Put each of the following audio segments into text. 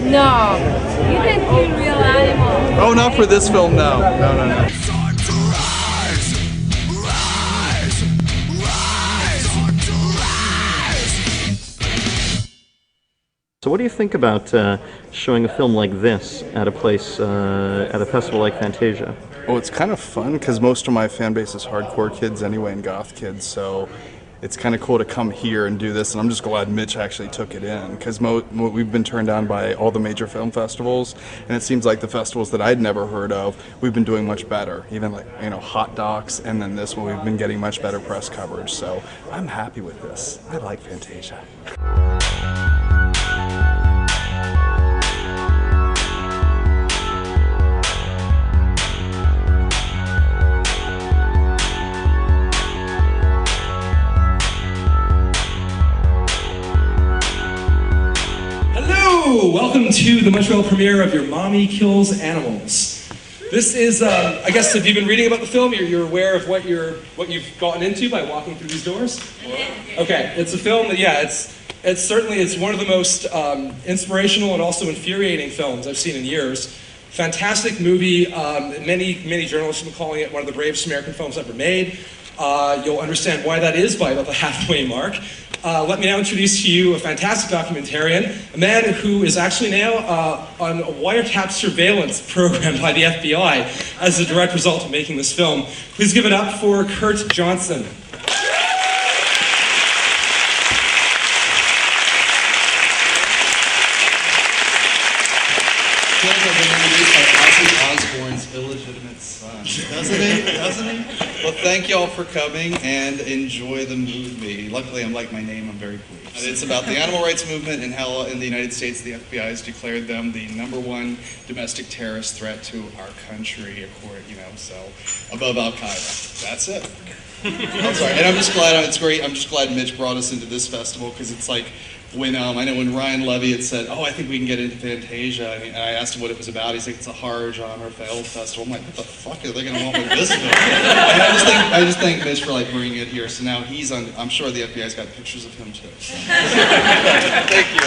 No, you can see real animals. Oh, not for this film, no. No. So what do you think about showing a film like this at a place, at a festival like Fantasia? Oh, it's kind of fun because most of my fan base is hardcore kids anyway and goth kids, so it's kind of cool to come here and do this, and I'm just glad Mitch actually took it in because we've been turned down by all the major film festivals, and it seems like the festivals that I'd never heard of, we've been doing much better. Even like, Hot Docs, and then this one, we've been getting much better press coverage, so I'm happy with this. I like Fantasia. Welcome to the Montreal premiere of Your Mommy Kills Animals. This is, I guess if you've been reading about the film, you're aware of what you've gotten into by walking through these doors? Okay, it's a film that, yeah, it's certainly one of the most inspirational and also infuriating films I've seen in years. Fantastic movie, many journalists have been calling it one of the bravest American films ever made. You'll understand why that is by about the halfway mark. Let me now introduce to you a fantastic documentarian, a man who is actually now on a wiretap surveillance program by the FBI as a direct result of making this film. Please give it up for Kurt Johnson. Osborne's illegitimate son. Doesn't he? Well, thank y'all for coming and enjoy the movie. Luckily, I'm like my name, I'm very pleased. It's about the animal rights movement and how in the United States the FBI has declared them the #1 domestic terrorist threat to our country, so above Al-Qaeda. That's it. I'm sorry, and I'm just glad, it's great, I'm just glad Mitch brought us into this festival because it's like, when I know when Ryan Levy had said, "Oh, I think we can get into Fantasia," and I asked him what it was about. He's like, "It's a horror genre film festival." I'm like, "What the fuck are they going to want with this film?" And I just thank Mitch for bringing it here. So now he's on. I'm sure the FBI's got pictures of him too. So. Thank you.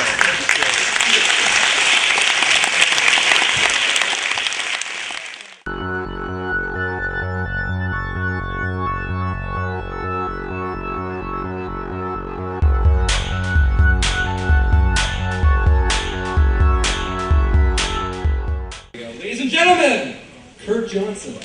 Ladies and gentlemen, Kurt Johnson.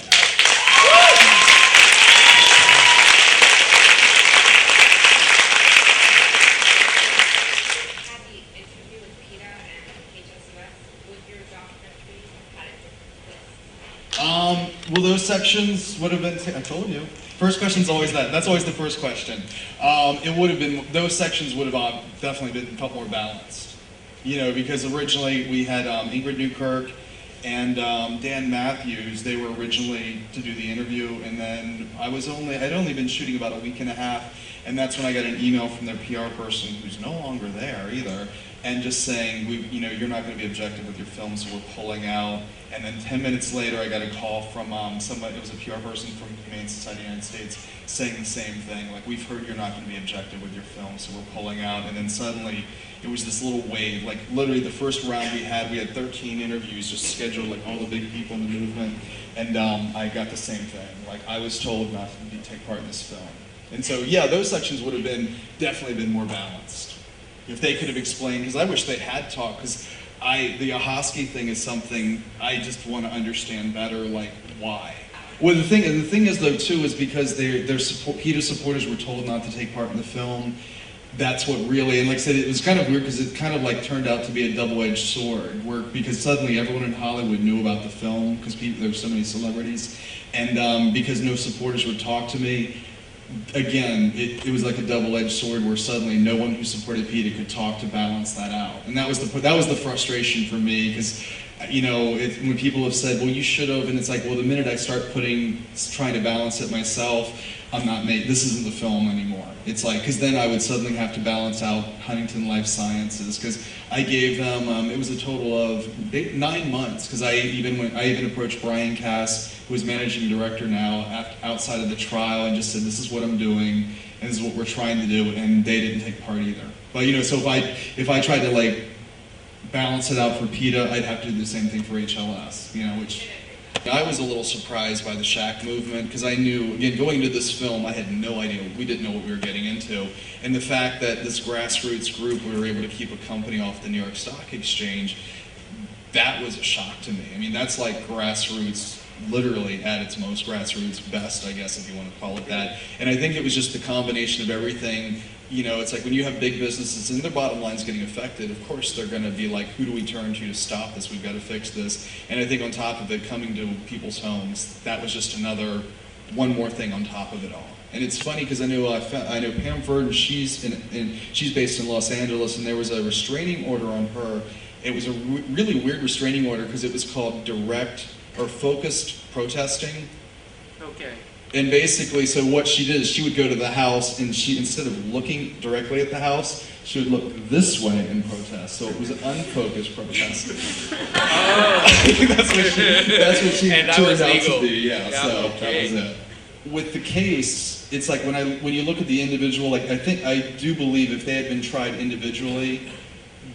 Well, those sections would have been, I told you. First question's always that. That's always the first question. It would have been, those sections would have definitely felt more balanced. Because originally we had Ingrid Newkirk and Dan Matthews. They were originally to do the interview, and then I'd only been shooting about a week and a half, and that's when I got an email from their PR person, who's no longer there either, and just saying, you're not going to be objective with your film, so we're pulling out. And then 10 minutes later, I got a call from somebody, it was a PR person from Humane Society of the United States, saying the same thing, like, we've heard you're not going to be objective with your film, so we're pulling out. And then suddenly, it was this little wave, like literally the first round we had 13 interviews just scheduled, like all the big people in the movement, and I got the same thing. Like, I was told not to take part in this film. And so, yeah, those sections would have definitely been more balanced. If they could have explained, because I wish they had talked, because the Ahoskie thing is something I just want to understand better, like why. Well, the thing is though too is because PETA supporters were told not to take part in the film. That's what really, and like I said, it was kind of weird because it kind of turned out to be a double-edged sword, because suddenly everyone in Hollywood knew about the film because there were so many celebrities, and because no supporters would talk to me. Again, it was like a double-edged sword where suddenly no one who supported PETA could talk to balance that out, and that was the frustration for me, because when people have said, well, you should have, and it's like, well, the minute I start trying to balance it myself, this isn't the film anymore. It's like, because then I would suddenly have to balance out Huntington Life Sciences, because I gave them, it was a total of 9 months, because I even approached Brian Cass, who is managing director now, outside of the trial, and just said, this is what I'm doing, and this is what we're trying to do, and they didn't take part either. But so if I tried to balance it out for PETA, I'd have to do the same thing for HLS, you know, which I was a little surprised by the Shack movement because I knew, again, going into this film, I had no idea, we didn't know what we were getting into. And the fact that this grassroots group, we were able to keep a company off the New York Stock Exchange, that was a shock to me. I mean, that's like grassroots, literally at its most grassroots best, I guess, if you want to call it that. And I think it was just the combination of everything. You know, it's like when you have big businesses and their bottom line's getting affected, of course they're going to be like, who do we turn to stop this? We've got to fix this. And I think on top of it, coming to people's homes, that was just one more thing on top of it all. And it's funny because I know Pam Verdon, she's based in Los Angeles, and there was a restraining order on her. It was a really weird restraining order because it was called direct or focused protesting. Okay. And basically, so what she did is she would go to the house and she, instead of looking directly at the house, she would look this way and protest. So it was an unfocused protest. that's what she and that turned was out legal. to be. Yeah, so okay. that was it. With the case, it's like when you look at the individual, like I do believe if they had been tried individually,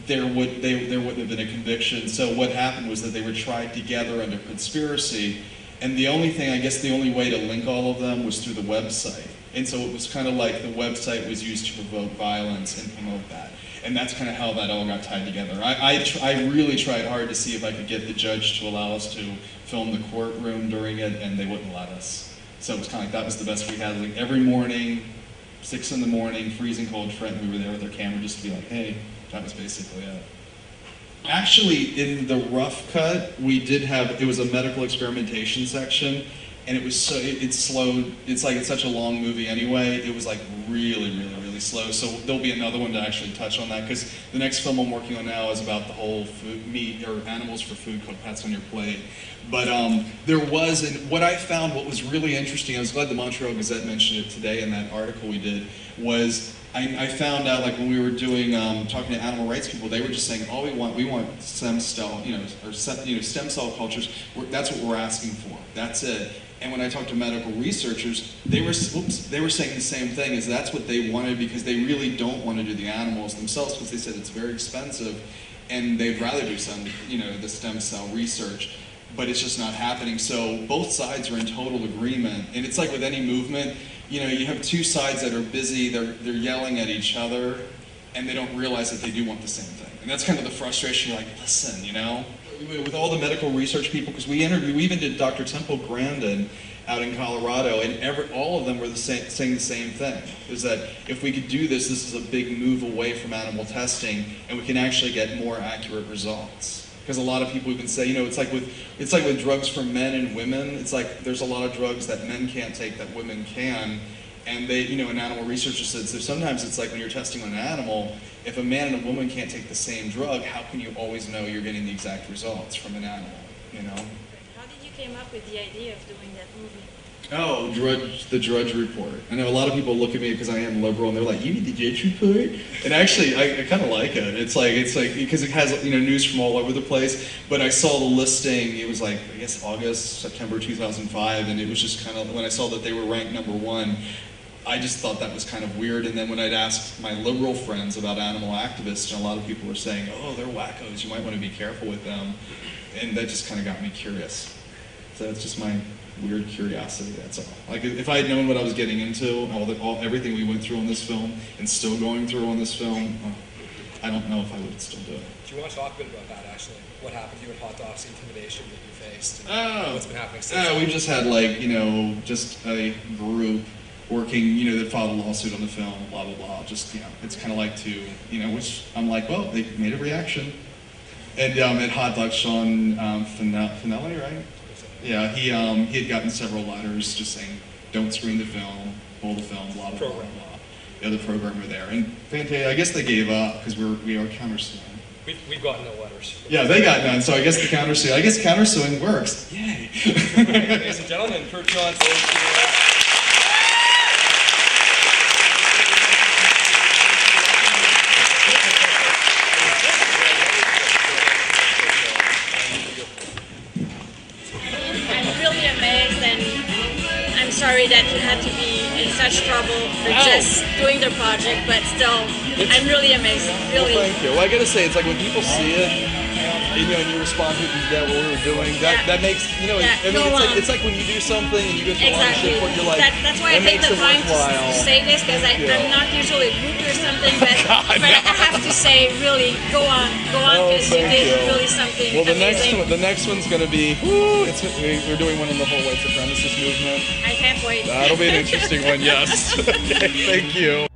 there wouldn't have been a conviction. So what happened was that they were tried together under conspiracy. And the only thing, I guess the only way to link all of them was through the website. And so it was kind of like the website was used to provoke violence and promote that. And that's kind of how that all got tied together. I really tried hard to see if I could get the judge to allow us to film the courtroom during it, and they wouldn't let us. So it was kind of like that was the best we had. Like every morning, 6 in the morning, freezing cold Trent, we were there with our camera just to be like, hey, that was basically it. Actually, in the rough cut, we did have, it was a medical experimentation section, and it was so, it slowed, it's like, it's such a long movie anyway, it was like really slow, so there'll be another one to actually touch on that, because the next film I'm working on now is about the whole meat, or animals for food, cooked pets on your plate. But there was, and what I found, what was really interesting, I was glad the Montreal Gazette mentioned it today in that article we did, was I found out, like when we were doing talking to animal rights people, they were just saying, all we want stem cell, stem cell cultures. That's what we're asking for. That's it. And when I talked to medical researchers, they were saying the same thing. Is that's what they wanted because they really don't want to do the animals themselves because they said it's very expensive, and they'd rather do some, the stem cell research. But it's just not happening. So both sides are in total agreement, and it's like with any movement. You have two sides that are busy, they're yelling at each other, and they don't realize that they do want the same thing. And that's kind of the frustration, you're like, listen, with all the medical research people, because we even did Dr. Temple Grandin out in Colorado, and all of them were saying the same thing, is that if we could do this is a big move away from animal testing, and we can actually get more accurate results. Because a lot of people even say, it's like with drugs for men and women. It's like there's a lot of drugs that men can't take that women can, and they, an animal researcher said. So sometimes it's like when you're testing on an animal, if a man and a woman can't take the same drug, how can you always know you're getting the exact results from an animal? How did you came up with the idea of doing that movie? Oh, the Drudge Report. I know a lot of people look at me because I am liberal, and they're like, "You need the Drudge Report?" And actually, I kind of like it. It's like because it has news from all over the place. But I saw the listing. It was like I guess September 2005, and it was just kind of when I saw that they were ranked #1. I just thought that was kind of weird. And then when I'd asked my liberal friends about animal activists, and a lot of people were saying, "Oh, they're wackos. You might want to be careful with them," and that just kind of got me curious. So it's just my weird curiosity, that's all. Like if I had known what I was getting into, everything we went through on this film, and still going through on this film, I don't know if I would still do it. Do you want to talk a bit about that, actually? What happened to you at Hot Dogs, the intimidation that you faced, and what's been happening since? We've just had just a group working, that filed a lawsuit on the film, blah, blah, blah. Just, it's kind of like which I'm like, well, they made a reaction. And at Hot Dogs, Sean Finelli, right? Yeah, he had gotten several letters just saying, don't screen the film, pull the film, blah, blah, blah, blah. The other programmer there. And Fantasia, I guess they gave up because we are countersuing. We've gotten no letters. Yeah, they got none, so I guess the countersuing. I guess countersuing works. Yay! Ladies and gentlemen, Kurt John, Sorry that you had to be in such trouble for just doing the project, but still, I'm really amazed. Really. Well, thank you. Well, I gotta say, it's like when people see it, and, you respond to what we were doing. That makes it's like when you do something and you get to launch Exactly. it, you're like, That's why I that take makes the it time worthwhile. to say this because I'm not usually rude or something, but, God, but I have to say, really, go on because you thank did you. really something Well, the amazing. next one's gonna be we're doing one on the whole white supremacist movement. I can't wait. That'll be an interesting one. Yes. Okay, thank you.